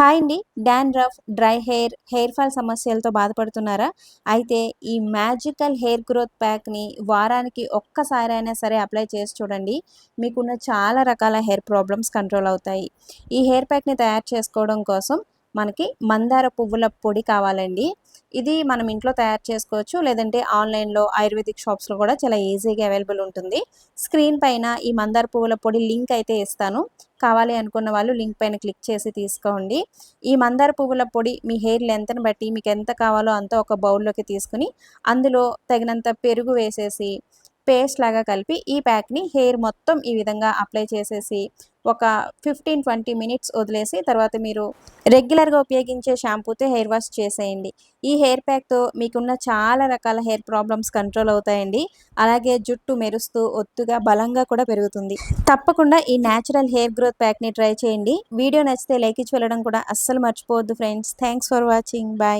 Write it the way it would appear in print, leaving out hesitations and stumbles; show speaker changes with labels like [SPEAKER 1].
[SPEAKER 1] Hi అండి. Dandruff, dry hair fall సమస్యలతో బాధపడుతున్నారా? అయితే ఈ మ్యాజికల్ హెయిర్ గ్రోత్ ప్యాక్‌ని వారానికి ఒక్కసారైనా సరే అప్లై చేసి చూడండి. మీకున్న చాలా రకాల హెయిర్ ప్రాబ్లమ్స్ కంట్రోల్ అవుతాయి. ఈ హెయిర్ ప్యాక్‌ని తయారు చేసుకోవడం కోసం మనకి మందార పువ్వుల పొడి కావాలండి. ఇది మనం ఇంట్లో తయారు చేసుకోవచ్చు. లేదంటే ఆన్‌లైన్‌లో ఆయుర్వేదిక్ షాప్స్‌లో కూడా చాలా ఈజీగా అవైలబుల్ ఉంటుంది. స్క్రీన్ పైన ఈ మందార పువ్వుల పొడి లింక్ అయితే ఇస్తాను. కావాలి అనుకున్న వాళ్ళు లింక్ పైన క్లిక్ చేసి తీసుకోండి. ఈ మందార పువ్వుల పొడి మీ హెయిర్ లెంత్‌ని బట్టి మీకెంత కావాలో అంత ఒక బౌల్‌లోకి తీసుకొని, అందులో తగినంత పెరుగు వేసేసి, పేస్ట్ లాగా కలిపి ఈ ప్యాక్‌ని హెయిర్ మొత్తం ఈ విధంగా అప్లై చేసేసి, ఒక 15-20 మినిట్స్ వదిలేసి తర్వాత మీరు రెగ్యులర్‌గా ఉపయోగించే షాంపూతో హెయిర్ వాష్ చేసేయండి. ఈ హెయిర్ ప్యాక్‌తో మీకున్న చాలా రకాల హెయిర్ ప్రాబ్లమ్స్ కంట్రోల్ అవుతాయండి. అలాగే జుట్టు మెరుస్తూ, ఒత్తుగా, బలంగా కూడా పెరుగుతుంది. తప్పకుండా ఈ న్యాచురల్ హెయిర్ గ్రోత్ ప్యాక్‌ని ట్రై చేయండి. వీడియో నచ్చితే లైక్ ఇచ్చి వెళ్ళడం కూడా అస్సలు మర్చిపోవద్దు friends. Thanks for watching. By.